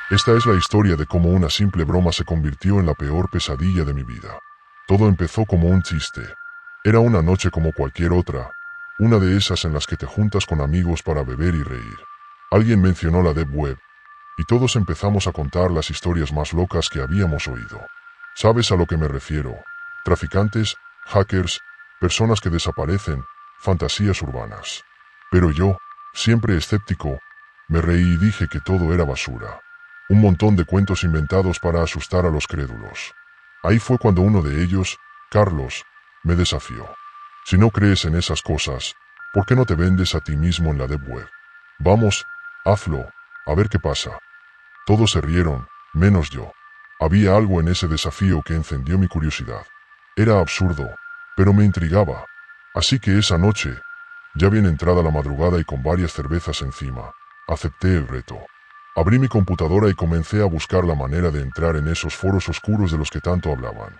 Esta es la historia de cómo una simple broma se convirtió en la peor pesadilla de mi vida. Todo empezó como un chiste. Era una noche como cualquier otra, una de esas en las que te juntas con amigos para beber y reír. Alguien mencionó la Deep Web, y todos empezamos a contar las historias más locas que habíamos oído. ¿Sabes a lo que me refiero? Traficantes, hackers, personas que desaparecen, fantasías urbanas. Pero yo, siempre escéptico, me reí y dije que todo era basura. Un montón de cuentos inventados para asustar a los crédulos. Ahí fue cuando uno de ellos, Carlos, me desafió. Si no crees en esas cosas, ¿por qué no te vendes a ti mismo en la Deep Web? Vamos, hazlo, a ver qué pasa. Todos se rieron, menos yo. Había algo en ese desafío que encendió mi curiosidad. Era absurdo, pero me intrigaba. Así que esa noche, ya bien entrada la madrugada y con varias cervezas encima, acepté el reto. Abrí mi computadora y comencé a buscar la manera de entrar en esos foros oscuros de los que tanto hablaban.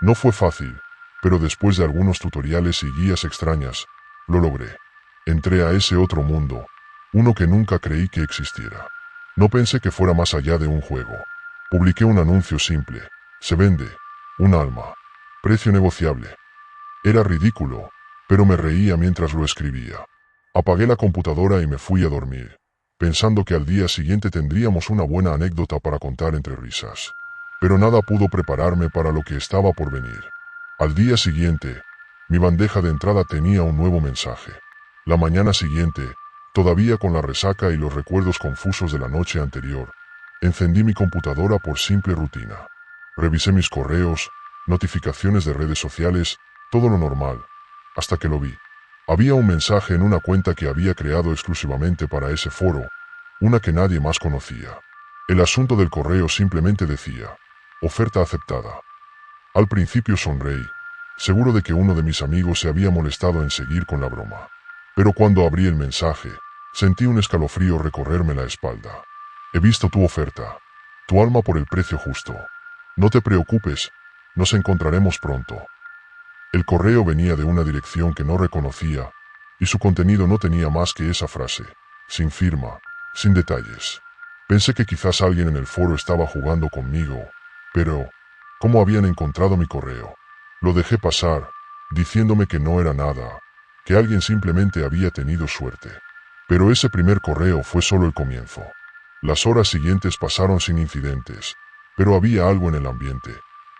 No fue fácil, pero después de algunos tutoriales y guías extrañas, lo logré. Entré a ese otro mundo, uno que nunca creí que existiera. No pensé que fuera más allá de un juego. Publiqué un anuncio simple. Se vende un alma. Precio negociable. Era ridículo, pero me reía mientras lo escribía. Apagué la computadora y me fui a dormir, pensando que al día siguiente tendríamos una buena anécdota para contar entre risas. Pero nada pudo prepararme para lo que estaba por venir. Al día siguiente, mi bandeja de entrada tenía un nuevo mensaje. La mañana siguiente, todavía con la resaca y los recuerdos confusos de la noche anterior, encendí mi computadora por simple rutina. Revisé mis correos, notificaciones de redes sociales, todo lo normal, hasta que lo vi. Había un mensaje en una cuenta que había creado exclusivamente para ese foro, una que nadie más conocía. El asunto del correo simplemente decía, oferta aceptada. Al principio sonreí, seguro de que uno de mis amigos se había molestado en seguir con la broma. Pero cuando abrí el mensaje, sentí un escalofrío recorrerme la espalda. He visto tu oferta. Tu alma por el precio justo. No te preocupes, nos encontraremos pronto. El correo venía de una dirección que no reconocía, y su contenido no tenía más que esa frase, sin firma, sin detalles. Pensé que quizás alguien en el foro estaba jugando conmigo, pero ¿cómo habían encontrado mi correo? Lo dejé pasar, diciéndome que no era nada, que alguien simplemente había tenido suerte. Pero ese primer correo fue solo el comienzo. Las horas siguientes pasaron sin incidentes, pero había algo en el ambiente,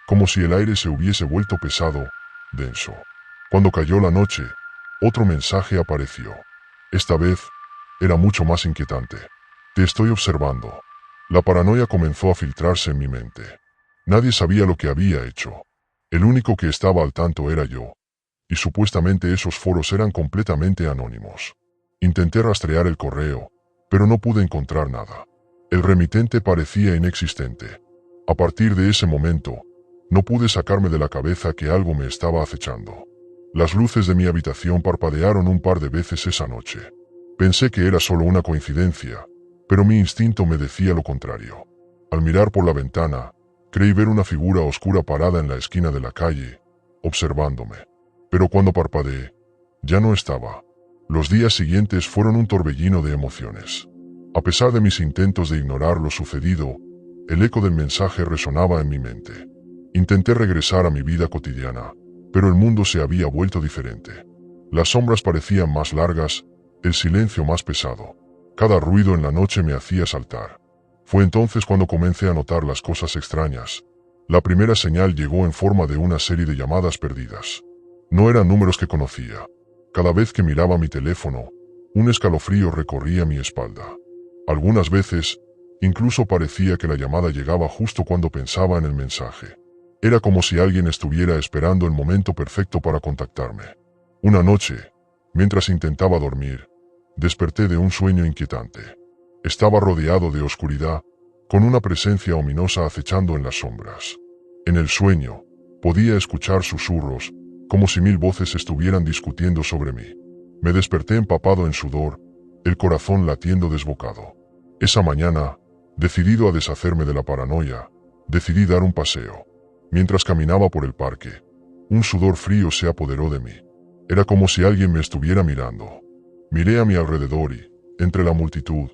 como si el aire se hubiese vuelto pesado, denso. Cuando cayó la noche, otro mensaje apareció. Esta vez, era mucho más inquietante. Te estoy observando. La paranoia comenzó a filtrarse en mi mente. Nadie sabía lo que había hecho. El único que estaba al tanto era yo. Y supuestamente esos foros eran completamente anónimos. Intenté rastrear el correo, pero no pude encontrar nada. El remitente parecía inexistente. A partir de ese momento, no pude sacarme de la cabeza que algo me estaba acechando. Las luces de mi habitación parpadearon un par de veces esa noche. Pensé que era solo una coincidencia, pero mi instinto me decía lo contrario. Al mirar por la ventana, creí ver una figura oscura parada en la esquina de la calle, observándome. Pero cuando parpadeé, ya no estaba. Los días siguientes fueron un torbellino de emociones. A pesar de mis intentos de ignorar lo sucedido, el eco del mensaje resonaba en mi mente. Intenté regresar a mi vida cotidiana, pero el mundo se había vuelto diferente. Las sombras parecían más largas, el silencio más pesado. Cada ruido en la noche me hacía saltar. Fue entonces cuando comencé a notar las cosas extrañas. La primera señal llegó en forma de una serie de llamadas perdidas. No eran números que conocía. Cada vez que miraba mi teléfono, un escalofrío recorría mi espalda. Algunas veces, incluso parecía que la llamada llegaba justo cuando pensaba en el mensaje. Era como si alguien estuviera esperando el momento perfecto para contactarme. Una noche, mientras intentaba dormir, desperté de un sueño inquietante. Estaba rodeado de oscuridad, con una presencia ominosa acechando en las sombras. En el sueño, podía escuchar susurros, como si 1000 voces estuvieran discutiendo sobre mí. Me desperté empapado en sudor, el corazón latiendo desbocado. Esa mañana, decidido a deshacerme de la paranoia, decidí dar un paseo. Mientras caminaba por el parque, un sudor frío se apoderó de mí. Era como si alguien me estuviera mirando. Miré a mi alrededor y, entre la multitud,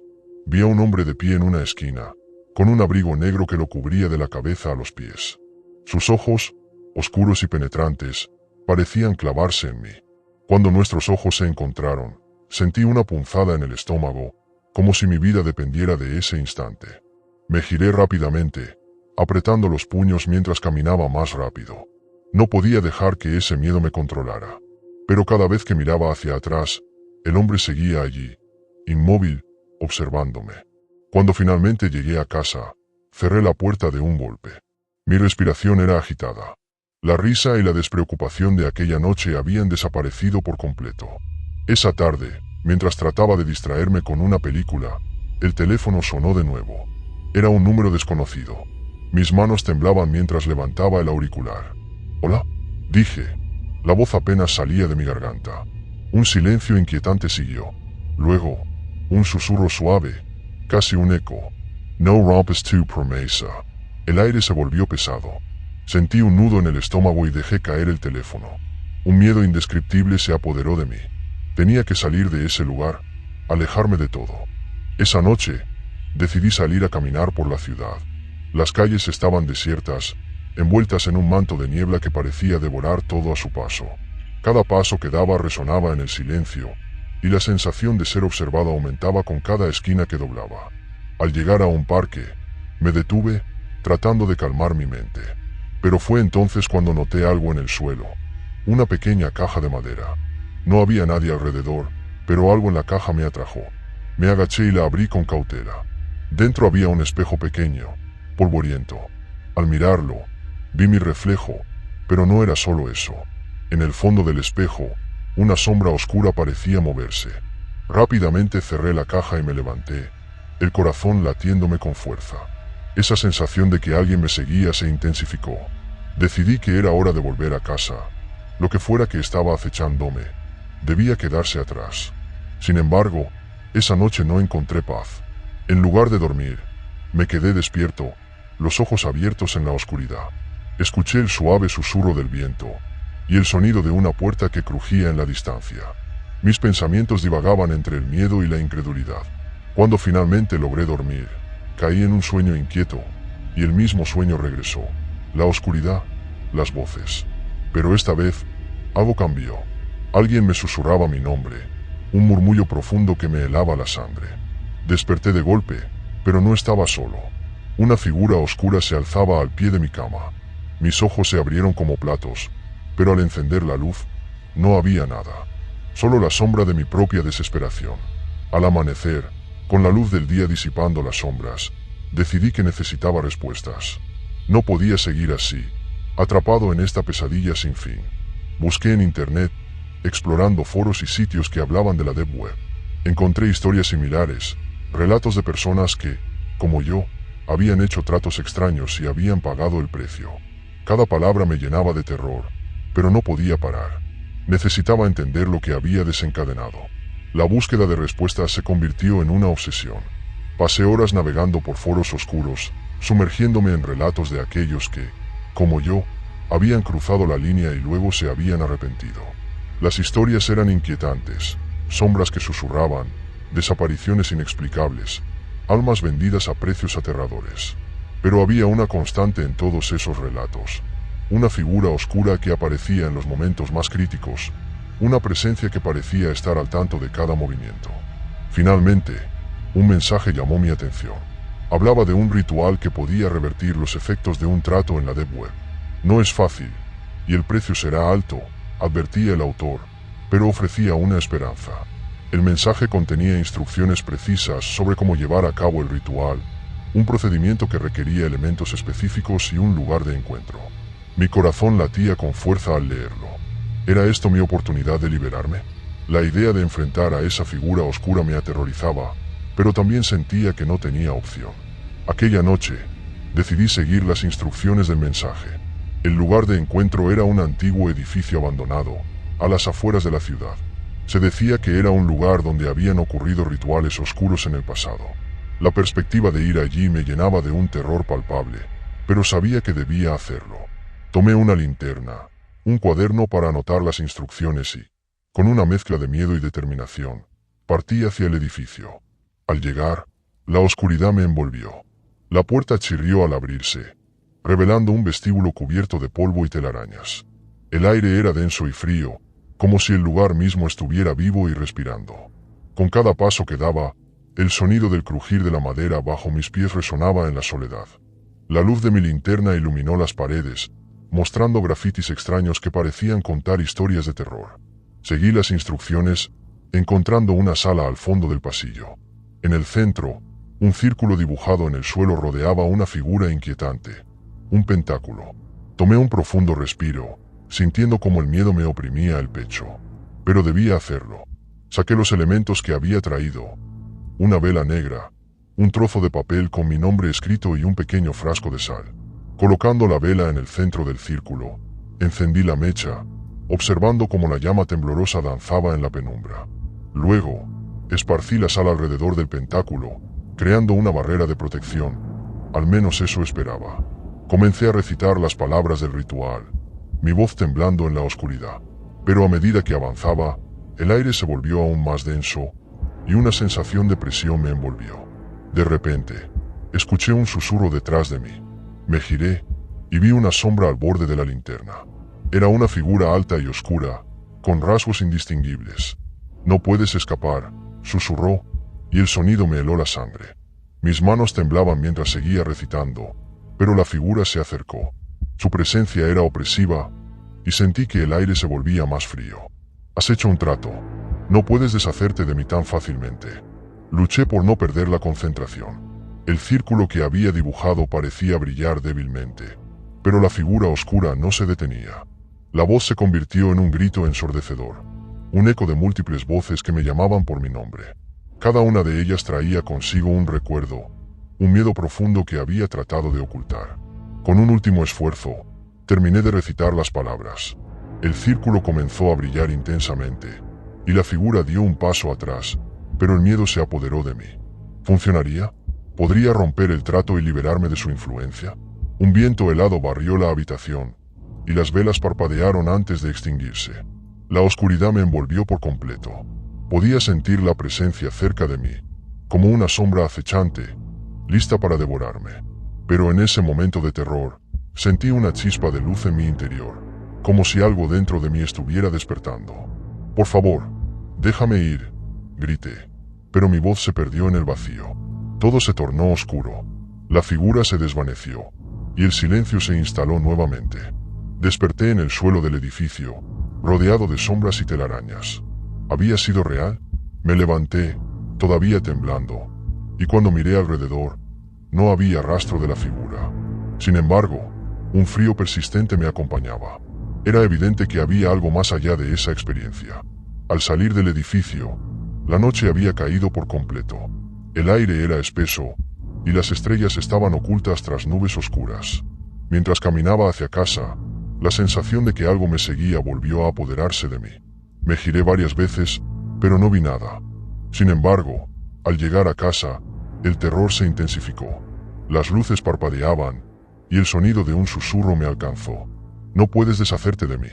vi a un hombre de pie en una esquina, con un abrigo negro que lo cubría de la cabeza a los pies. Sus ojos, oscuros y penetrantes, parecían clavarse en mí. Cuando nuestros ojos se encontraron, sentí una punzada en el estómago, como si mi vida dependiera de ese instante. Me giré rápidamente, apretando los puños mientras caminaba más rápido. No podía dejar que ese miedo me controlara. Pero cada vez que miraba hacia atrás, el hombre seguía allí, inmóvil, observándome. Cuando finalmente llegué a casa, cerré la puerta de un golpe. Mi respiración era agitada. La risa y la despreocupación de aquella noche habían desaparecido por completo. Esa tarde, mientras trataba de distraerme con una película, el teléfono sonó de nuevo. Era un número desconocido. Mis manos temblaban mientras levantaba el auricular. «¿Hola?», dije. La voz apenas salía de mi garganta. Un silencio inquietante siguió. Luego, un susurro suave, casi un eco. «No rompes tu promesa». El aire se volvió pesado. Sentí un nudo en el estómago y dejé caer el teléfono. Un miedo indescriptible se apoderó de mí. Tenía que salir de ese lugar, alejarme de todo. Esa noche, decidí salir a caminar por la ciudad. Las calles estaban desiertas, envueltas en un manto de niebla que parecía devorar todo a su paso. Cada paso que daba resonaba en el silencio, y la sensación de ser observado aumentaba con cada esquina que doblaba. Al llegar a un parque, me detuve, tratando de calmar mi mente. Pero fue entonces cuando noté algo en el suelo. Una pequeña caja de madera. No había nadie alrededor, pero algo en la caja me atrajo. Me agaché y la abrí con cautela. Dentro había un espejo pequeño, polvoriento. Al mirarlo, vi mi reflejo, pero no era solo eso. En el fondo del espejo, una sombra oscura parecía moverse. Rápidamente cerré la caja y me levanté, el corazón latiéndome con fuerza. Esa sensación de que alguien me seguía se intensificó. Decidí que era hora de volver a casa. Lo que fuera que estaba acechándome, debía quedarse atrás. Sin embargo, esa noche no encontré paz. En lugar de dormir, me quedé despierto, los ojos abiertos en la oscuridad. Escuché el suave susurro del viento y el sonido de una puerta que crujía en la distancia. Mis pensamientos divagaban entre el miedo y la incredulidad. Cuando finalmente logré dormir, caí en un sueño inquieto, y el mismo sueño regresó. La oscuridad, las voces. Pero esta vez, algo cambió. Alguien me susurraba mi nombre, un murmullo profundo que me helaba la sangre. Desperté de golpe, pero no estaba solo. Una figura oscura se alzaba al pie de mi cama. Mis ojos se abrieron como platos, pero al encender la luz, no había nada. Solo la sombra de mi propia desesperación. Al amanecer, con la luz del día disipando las sombras, decidí que necesitaba respuestas. No podía seguir así, atrapado en esta pesadilla sin fin. Busqué en internet, explorando foros y sitios que hablaban de la Deep Web. Encontré historias similares, relatos de personas que, como yo, habían hecho tratos extraños y habían pagado el precio. Cada palabra me llenaba de terror, pero no podía parar. Necesitaba entender lo que había desencadenado. La búsqueda de respuestas se convirtió en una obsesión. Pasé horas navegando por foros oscuros, sumergiéndome en relatos de aquellos que, como yo, habían cruzado la línea y luego se habían arrepentido. Las historias eran inquietantes, sombras que susurraban, desapariciones inexplicables, almas vendidas a precios aterradores. Pero había una constante en todos esos relatos. Una figura oscura que aparecía en los momentos más críticos, una presencia que parecía estar al tanto de cada movimiento. Finalmente, un mensaje llamó mi atención. Hablaba de un ritual que podía revertir los efectos de un trato en la Deep Web. No es fácil, y el precio será alto, advertía el autor, pero ofrecía una esperanza. El mensaje contenía instrucciones precisas sobre cómo llevar a cabo el ritual, un procedimiento que requería elementos específicos y un lugar de encuentro. Mi corazón latía con fuerza al leerlo. ¿Era esto mi oportunidad de liberarme? La idea de enfrentar a esa figura oscura me aterrorizaba, pero también sentía que no tenía opción. Aquella noche, decidí seguir las instrucciones del mensaje. El lugar de encuentro era un antiguo edificio abandonado, a las afueras de la ciudad. Se decía que era un lugar donde habían ocurrido rituales oscuros en el pasado. La perspectiva de ir allí me llenaba de un terror palpable, pero sabía que debía hacerlo. Tomé una linterna, un cuaderno para anotar las instrucciones y, con una mezcla de miedo y determinación, partí hacia el edificio. Al llegar, la oscuridad me envolvió. La puerta chirrió al abrirse, revelando un vestíbulo cubierto de polvo y telarañas. El aire era denso y frío, como si el lugar mismo estuviera vivo y respirando. Con cada paso que daba, el sonido del crujir de la madera bajo mis pies resonaba en la soledad. La luz de mi linterna iluminó las paredes, mostrando grafitis extraños que parecían contar historias de terror. Seguí las instrucciones, encontrando una sala al fondo del pasillo. En el centro, un círculo dibujado en el suelo rodeaba una figura inquietante, un pentáculo. Tomé un profundo respiro, sintiendo como el miedo me oprimía el pecho. Pero debía hacerlo. Saqué los elementos que había traído: una vela negra, un trozo de papel con mi nombre escrito y un pequeño frasco de sal. Colocando la vela en el centro del círculo, encendí la mecha, observando cómo la llama temblorosa danzaba en la penumbra. Luego, esparcí la sal alrededor del pentáculo, creando una barrera de protección. Al menos eso esperaba. Comencé a recitar las palabras del ritual, mi voz temblando en la oscuridad. Pero a medida que avanzaba, el aire se volvió aún más denso y una sensación de presión me envolvió. De repente, escuché un susurro detrás de mí. Me giré y vi una sombra al borde de la linterna. Era una figura alta y oscura, con rasgos indistinguibles. «No puedes escapar», susurró, y el sonido me heló la sangre. Mis manos temblaban mientras seguía recitando, pero la figura se acercó. Su presencia era opresiva, y sentí que el aire se volvía más frío. «Has hecho un trato. No puedes deshacerte de mí tan fácilmente». Luché por no perder la concentración. El círculo que había dibujado parecía brillar débilmente, pero la figura oscura no se detenía. La voz se convirtió en un grito ensordecedor, un eco de múltiples voces que me llamaban por mi nombre. Cada una de ellas traía consigo un recuerdo, un miedo profundo que había tratado de ocultar. Con un último esfuerzo, terminé de recitar las palabras. El círculo comenzó a brillar intensamente, y la figura dio un paso atrás, pero el miedo se apoderó de mí. ¿Funcionaría? ¿Podría romper el trato y liberarme de su influencia? Un viento helado barrió la habitación, y las velas parpadearon antes de extinguirse. La oscuridad me envolvió por completo. Podía sentir la presencia cerca de mí, como una sombra acechante, lista para devorarme. Pero en ese momento de terror, sentí una chispa de luz en mi interior, como si algo dentro de mí estuviera despertando. «Por favor, déjame ir», grité, pero mi voz se perdió en el vacío. Todo se tornó oscuro, la figura se desvaneció, y el silencio se instaló nuevamente. Desperté en el suelo del edificio, rodeado de sombras y telarañas. ¿Había sido real? Me levanté, todavía temblando, y cuando miré alrededor, no había rastro de la figura. Sin embargo, un frío persistente me acompañaba. Era evidente que había algo más allá de esa experiencia. Al salir del edificio, la noche había caído por completo. El aire era espeso, y las estrellas estaban ocultas tras nubes oscuras. Mientras caminaba hacia casa, la sensación de que algo me seguía volvió a apoderarse de mí. Me giré varias veces, pero no vi nada. Sin embargo, al llegar a casa, el terror se intensificó. Las luces parpadeaban, y el sonido de un susurro me alcanzó. «No puedes deshacerte de mí».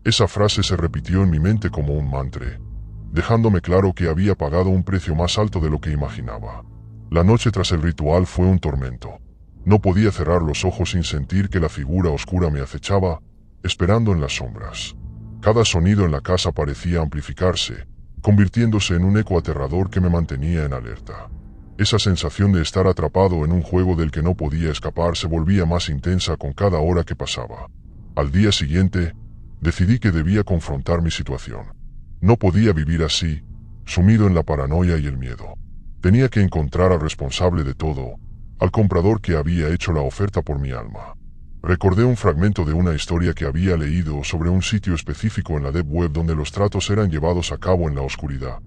Esa frase se repitió en mi mente como un mantra, dejándome claro que había pagado un precio más alto de lo que imaginaba. La noche tras el ritual fue un tormento. No podía cerrar los ojos sin sentir que la figura oscura me acechaba, esperando en las sombras. Cada sonido en la casa parecía amplificarse, convirtiéndose en un eco aterrador que me mantenía en alerta. Esa sensación de estar atrapado en un juego del que no podía escapar se volvía más intensa con cada hora que pasaba. Al día siguiente, decidí que debía confrontar mi situación. No podía vivir así, sumido en la paranoia y el miedo. Tenía que encontrar al responsable de todo, al comprador que había hecho la oferta por mi alma. Recordé un fragmento de una historia que había leído sobre un sitio específico en la Deep Web donde los tratos eran llevados a cabo en la oscuridad,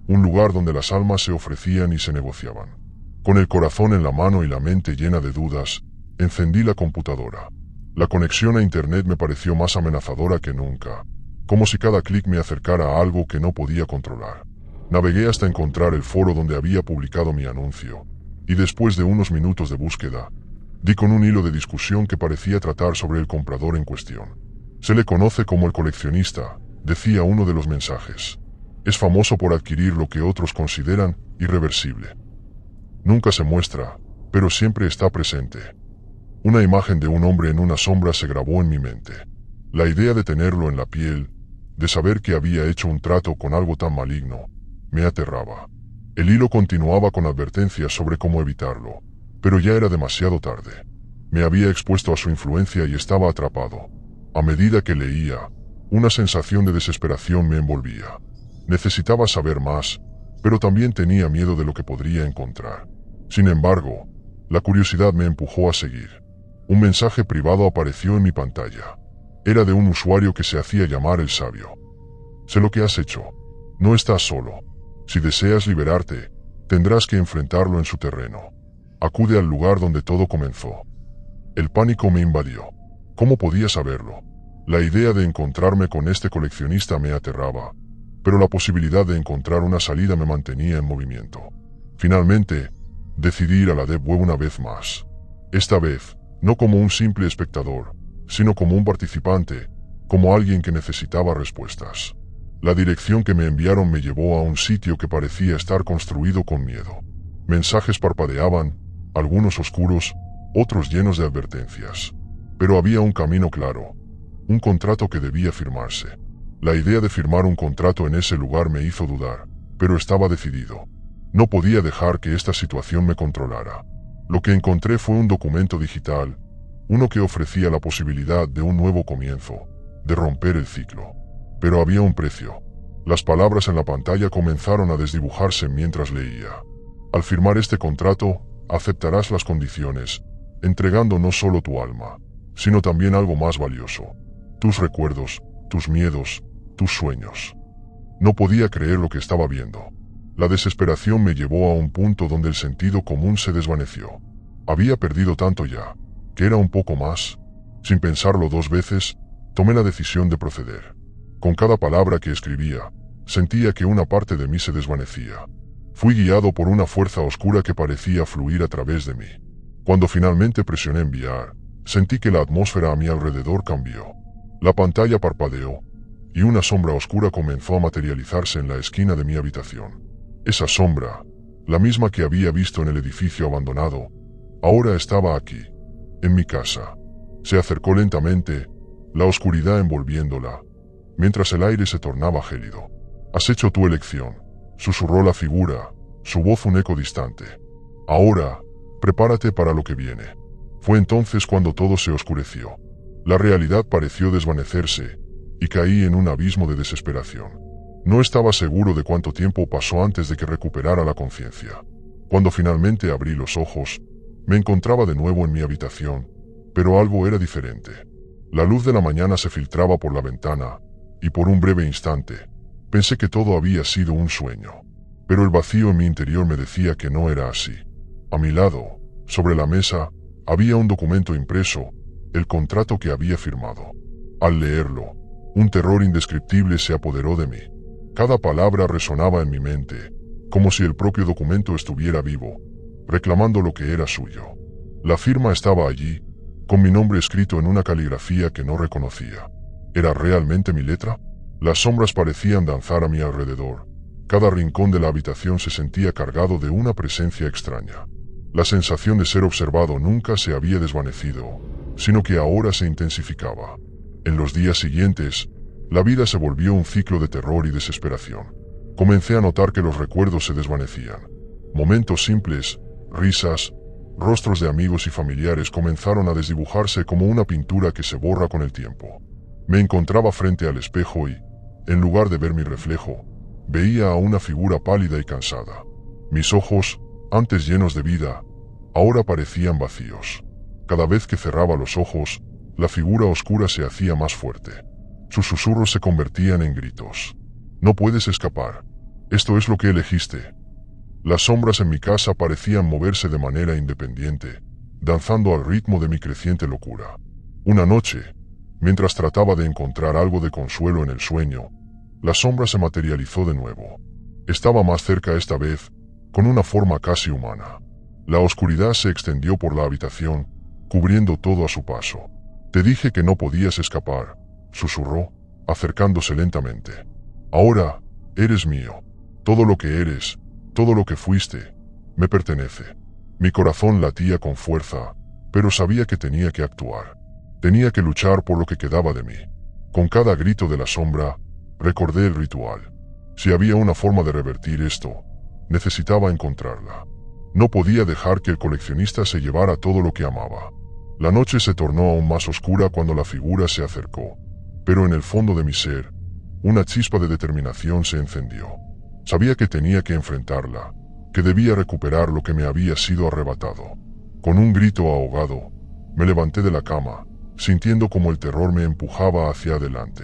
un lugar donde las almas se ofrecían y se negociaban. Con el corazón en la mano y la mente llena de dudas, encendí la computadora. La conexión a Internet me pareció más amenazadora que nunca, como si cada clic me acercara a algo que no podía controlar. Navegué hasta encontrar el foro donde había publicado mi anuncio, y después de unos minutos de búsqueda, di con un hilo de discusión que parecía tratar sobre el comprador en cuestión. «Se le conoce como el coleccionista», decía uno de los mensajes. «Es famoso por adquirir lo que otros consideran irreversible. Nunca se muestra, pero siempre está presente. Una imagen de un hombre en una sombra se grabó en mi mente. La idea de tenerlo en la piel, de saber que había hecho un trato con algo tan maligno, me aterraba. El hilo continuaba con advertencias sobre cómo evitarlo, pero ya era demasiado tarde. Me había expuesto a su influencia y estaba atrapado. A medida que leía, una sensación de desesperación me envolvía. Necesitaba saber más, pero también tenía miedo de lo que podría encontrar. Sin embargo, la curiosidad me empujó a seguir. Un mensaje privado apareció en mi pantalla. Era de un usuario que se hacía llamar el Sabio. Sé lo que has hecho. No estás solo. Si deseas liberarte, tendrás que enfrentarlo en su terreno. Acude al lugar donde todo comenzó. El pánico me invadió. ¿Cómo podía saberlo? La idea de encontrarme con este coleccionista me aterraba, pero la posibilidad de encontrar una salida me mantenía en movimiento. Finalmente, decidí ir a la Deep Web una vez más. Esta vez, no como un simple espectador, sino como un participante, como alguien que necesitaba respuestas. La dirección que me enviaron me llevó a un sitio que parecía estar construido con miedo. Mensajes parpadeaban, algunos oscuros, otros llenos de advertencias. Pero había un camino claro, un contrato que debía firmarse. La idea de firmar un contrato en ese lugar me hizo dudar, pero estaba decidido. No podía dejar que esta situación me controlara. Lo que encontré fue un documento digital, uno que ofrecía la posibilidad de un nuevo comienzo, de romper el ciclo. Pero había un precio. Las palabras en la pantalla comenzaron a desdibujarse mientras leía. Al firmar este contrato, aceptarás las condiciones, entregando no solo tu alma, sino también algo más valioso: tus recuerdos, tus miedos, tus sueños. No podía creer lo que estaba viendo. La desesperación me llevó a un punto donde el sentido común se desvaneció. Había perdido tanto ya, que era un poco más. Sin pensarlo dos veces, tomé la decisión de proceder. Con cada palabra que escribía, sentía que una parte de mí se desvanecía. Fui guiado por una fuerza oscura que parecía fluir a través de mí. Cuando finalmente presioné enviar, sentí que la atmósfera a mi alrededor cambió. La pantalla parpadeó, y una sombra oscura comenzó a materializarse en la esquina de mi habitación. Esa sombra, la misma que había visto en el edificio abandonado, ahora estaba aquí, en mi casa. Se acercó lentamente, la oscuridad envolviéndola, mientras el aire se tornaba gélido. «Has hecho tu elección», susurró la figura, su voz un eco distante. «Ahora, prepárate para lo que viene». Fue entonces cuando todo se oscureció. La realidad pareció desvanecerse, y caí en un abismo de desesperación. No estaba seguro de cuánto tiempo pasó antes de que recuperara la conciencia. Cuando finalmente abrí los ojos, me encontraba de nuevo en mi habitación, pero algo era diferente. La luz de la mañana se filtraba por la ventana, y por un breve instante, pensé que todo había sido un sueño. Pero el vacío en mi interior me decía que no era así. A mi lado, sobre la mesa, había un documento impreso, el contrato que había firmado. Al leerlo, un terror indescriptible se apoderó de mí. Cada palabra resonaba en mi mente, como si el propio documento estuviera vivo, reclamando lo que era suyo. La firma estaba allí, con mi nombre escrito en una caligrafía que no reconocía. ¿Era realmente mi letra? Las sombras parecían danzar a mi alrededor. Cada rincón de la habitación se sentía cargado de una presencia extraña. La sensación de ser observado nunca se había desvanecido, sino que ahora se intensificaba. En los días siguientes, la vida se volvió un ciclo de terror y desesperación. Comencé a notar que los recuerdos se desvanecían. Momentos simples, risas, rostros de amigos y familiares comenzaron a desdibujarse como una pintura que se borra con el tiempo. Me encontraba frente al espejo y, en lugar de ver mi reflejo, veía a una figura pálida y cansada. Mis ojos, antes llenos de vida, ahora parecían vacíos. Cada vez que cerraba los ojos, la figura oscura se hacía más fuerte. Sus susurros se convertían en gritos. «No puedes escapar. Esto es lo que elegiste». Las sombras en mi casa parecían moverse de manera independiente, danzando al ritmo de mi creciente locura. Una noche, mientras trataba de encontrar algo de consuelo en el sueño, la sombra se materializó de nuevo. Estaba más cerca esta vez, con una forma casi humana. La oscuridad se extendió por la habitación, cubriendo todo a su paso. «Te dije que no podías escapar», susurró, acercándose lentamente. «Ahora, eres mío. Todo lo que eres, todo lo que fuiste, me pertenece». Mi corazón latía con fuerza, pero sabía que tenía que actuar. Tenía que luchar por lo que quedaba de mí. Con cada grito de la sombra, recordé el ritual. Si había una forma de revertir esto, necesitaba encontrarla. No podía dejar que el coleccionista se llevara todo lo que amaba. La noche se tornó aún más oscura cuando la figura se acercó, pero en el fondo de mi ser, una chispa de determinación se encendió. Sabía que tenía que enfrentarla, que debía recuperar lo que me había sido arrebatado. Con un grito ahogado, me levanté de la cama, sintiendo como el terror me empujaba hacia adelante.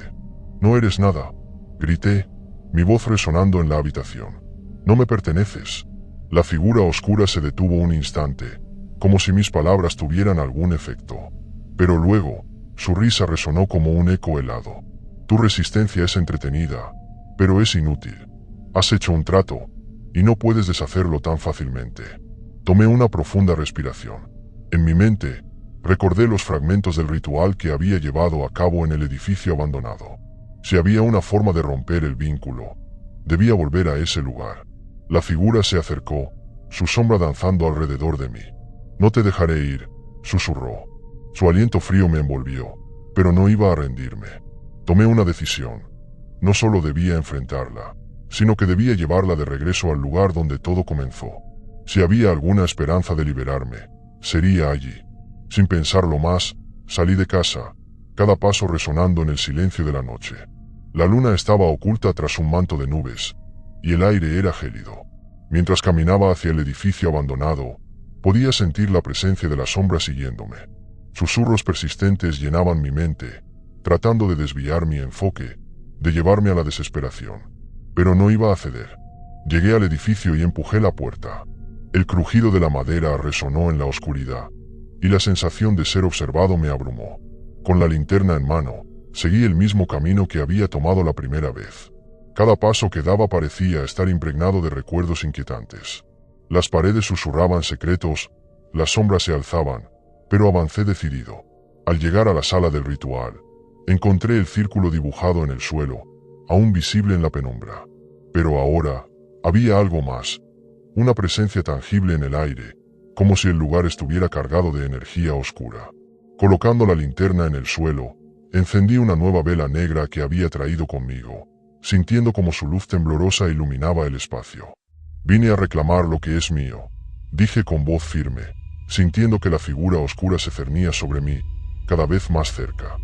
«No eres nada», grité, mi voz resonando en la habitación. «No me perteneces». La figura oscura se detuvo un instante, como si mis palabras tuvieran algún efecto. Pero luego, su risa resonó como un eco helado. «Tu resistencia es entretenida, pero es inútil. Has hecho un trato, y no puedes deshacerlo tan fácilmente». Tomé una profunda respiración. En mi mente, recordé los fragmentos del ritual que había llevado a cabo en el edificio abandonado. Si había una forma de romper el vínculo, debía volver a ese lugar. La figura se acercó, su sombra danzando alrededor de mí. «No te dejaré ir», susurró. Su aliento frío me envolvió, pero no iba a rendirme. Tomé una decisión. No solo debía enfrentarla, sino que debía llevarla de regreso al lugar donde todo comenzó. Si había alguna esperanza de liberarme, sería allí. Sin pensarlo más, salí de casa, cada paso resonando en el silencio de la noche. La luna estaba oculta tras un manto de nubes, y el aire era gélido. Mientras caminaba hacia el edificio abandonado, podía sentir la presencia de la sombra siguiéndome. Susurros persistentes llenaban mi mente, tratando de desviar mi enfoque, de llevarme a la desesperación. Pero no iba a ceder. Llegué al edificio y empujé la puerta. El crujido de la madera resonó en la oscuridad, y la sensación de ser observado me abrumó. Con la linterna en mano, seguí el mismo camino que había tomado la primera vez. Cada paso que daba parecía estar impregnado de recuerdos inquietantes. Las paredes susurraban secretos, las sombras se alzaban, pero avancé decidido. Al llegar a la sala del ritual, encontré el círculo dibujado en el suelo, aún visible en la penumbra. Pero ahora, había algo más, una presencia tangible en el aire, como si el lugar estuviera cargado de energía oscura. Colocando la linterna en el suelo, encendí una nueva vela negra que había traído conmigo, sintiendo como su luz temblorosa iluminaba el espacio. «Vine a reclamar lo que es mío», dije con voz firme, sintiendo que la figura oscura se cernía sobre mí, cada vez más cerca.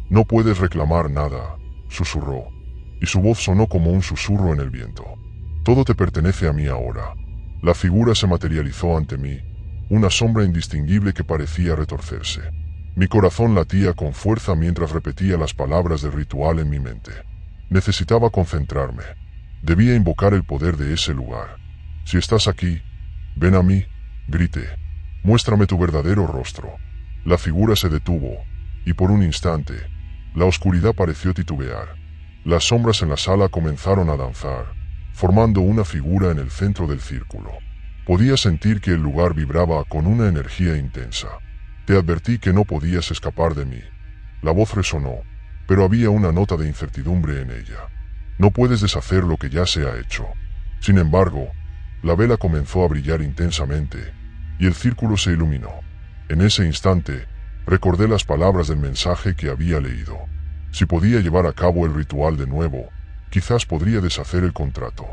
«No puedes reclamar nada», susurró, y su voz sonó como un susurro en el viento. «Todo te pertenece a mí ahora». La figura se materializó ante mí, una sombra indistinguible que parecía retorcerse. Mi corazón latía con fuerza mientras repetía las palabras del ritual en mi mente. Necesitaba concentrarme. Debía invocar el poder de ese lugar. «Si estás aquí, ven a mí», grité. «Muéstrame tu verdadero rostro». La figura se detuvo, y por un instante, la oscuridad pareció titubear. Las sombras en la sala comenzaron a danzar, formando una figura en el centro del círculo. Podía sentir que el lugar vibraba con una energía intensa. «Te advertí que no podías escapar de mí». La voz resonó, pero había una nota de incertidumbre en ella. «No puedes deshacer lo que ya se ha hecho». Sin embargo, la vela comenzó a brillar intensamente, y el círculo se iluminó. En ese instante, recordé las palabras del mensaje que había leído. Si podía llevar a cabo el ritual de nuevo, quizás podría deshacer el contrato.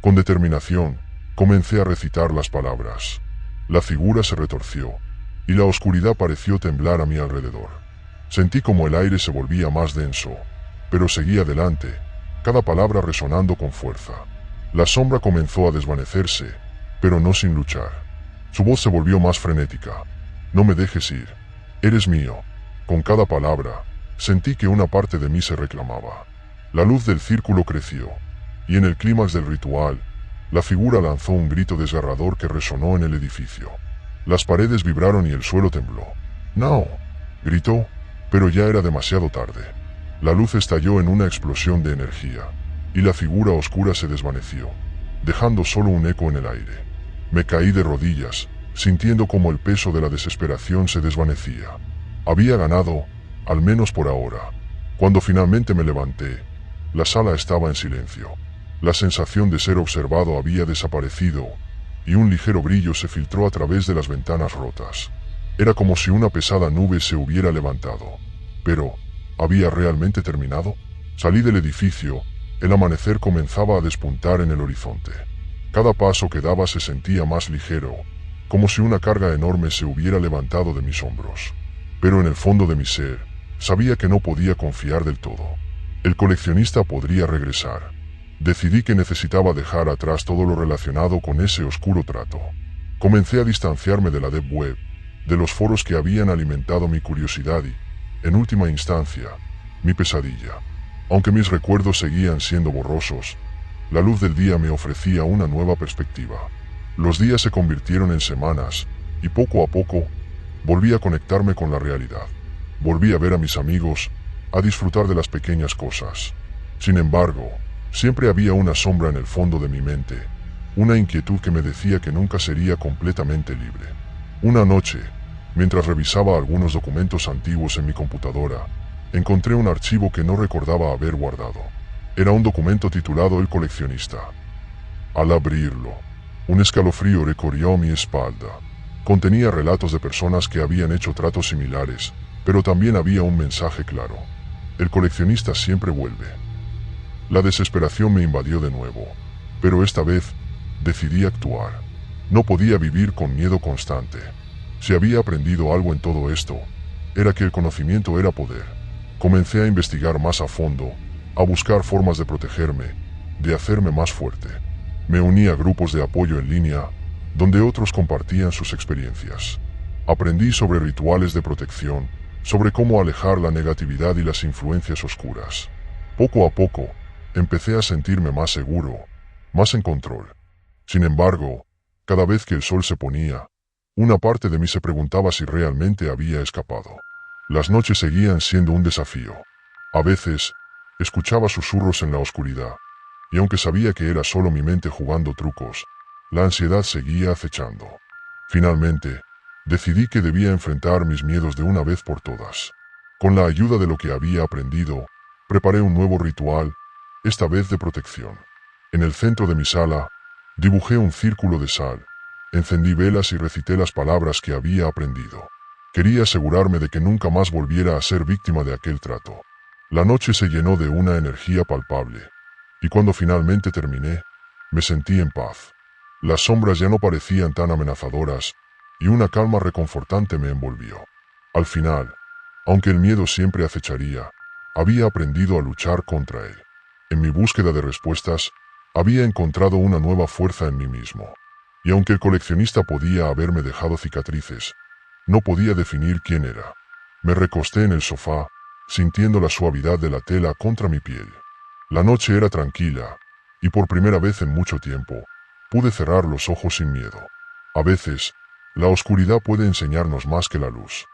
Con determinación, comencé a recitar las palabras. La figura se retorció, y la oscuridad pareció temblar a mi alrededor. Sentí como el aire se volvía más denso, pero seguí adelante, cada palabra resonando con fuerza. La sombra comenzó a desvanecerse, pero no sin luchar. Su voz se volvió más frenética. «No me dejes ir. Eres mío». Con cada palabra, sentí que una parte de mí se reclamaba. La luz del círculo creció, y en el clímax del ritual, la figura lanzó un grito desgarrador que resonó en el edificio. Las paredes vibraron y el suelo tembló. «¡No!», gritó, pero ya era demasiado tarde. La luz estalló en una explosión de energía, y la figura oscura se desvaneció, dejando solo un eco en el aire. Me caí de rodillas, sintiendo como el peso de la desesperación se desvanecía. Había ganado, al menos por ahora. Cuando finalmente me levanté, la sala estaba en silencio. La sensación de ser observado había desaparecido, y un ligero brillo se filtró a través de las ventanas rotas. Era como si una pesada nube se hubiera levantado. Pero, ¿había realmente terminado? Salí del edificio, el amanecer comenzaba a despuntar en el horizonte. Cada paso que daba se sentía más ligero, como si una carga enorme se hubiera levantado de mis hombros. Pero en el fondo de mi ser, sabía que no podía confiar del todo. El coleccionista podría regresar. Decidí que necesitaba dejar atrás todo lo relacionado con ese oscuro trato. Comencé a distanciarme de la Deep Web, de los foros que habían alimentado mi curiosidad y, en última instancia, mi pesadilla. Aunque mis recuerdos seguían siendo borrosos, la luz del día me ofrecía una nueva perspectiva. Los días se convirtieron en semanas, y poco a poco, volví a conectarme con la realidad. Volví a ver a mis amigos, a disfrutar de las pequeñas cosas. Sin embargo, siempre había una sombra en el fondo de mi mente, una inquietud que me decía que nunca sería completamente libre. Una noche, mientras revisaba algunos documentos antiguos en mi computadora, encontré un archivo que no recordaba haber guardado. Era un documento titulado El coleccionista. Al abrirlo, un escalofrío recorrió mi espalda. Contenía relatos de personas que habían hecho tratos similares, pero también había un mensaje claro. El coleccionista siempre vuelve. La desesperación me invadió de nuevo, pero esta vez decidí actuar. No podía vivir con miedo constante. Si había aprendido algo en todo esto, era que el conocimiento era poder. Comencé a investigar más a fondo, a buscar formas de protegerme, de hacerme más fuerte. Me uní a grupos de apoyo en línea, donde otros compartían sus experiencias. Aprendí sobre rituales de protección, sobre cómo alejar la negatividad y las influencias oscuras. Poco a poco, empecé a sentirme más seguro, más en control. Sin embargo, cada vez que el sol se ponía, una parte de mí se preguntaba si realmente había escapado. Las noches seguían siendo un desafío. A veces, escuchaba susurros en la oscuridad, y aunque sabía que era solo mi mente jugando trucos, la ansiedad seguía acechando. Finalmente, decidí que debía enfrentar mis miedos de una vez por todas. Con la ayuda de lo que había aprendido, preparé un nuevo ritual, esta vez de protección. En el centro de mi sala, dibujé un círculo de sal, encendí velas y recité las palabras que había aprendido. Quería asegurarme de que nunca más volviera a ser víctima de aquel trato. La noche se llenó de una energía palpable, y cuando finalmente terminé, me sentí en paz. Las sombras ya no parecían tan amenazadoras, y una calma reconfortante me envolvió. Al final, aunque el miedo siempre acecharía, había aprendido a luchar contra él. En mi búsqueda de respuestas, había encontrado una nueva fuerza en mí mismo. Y aunque el coleccionista podía haberme dejado cicatrices, no podía definir quién era. Me recosté en el sofá, sintiendo la suavidad de la tela contra mi piel. La noche era tranquila, y por primera vez en mucho tiempo, pude cerrar los ojos sin miedo. A veces, la oscuridad puede enseñarnos más que la luz.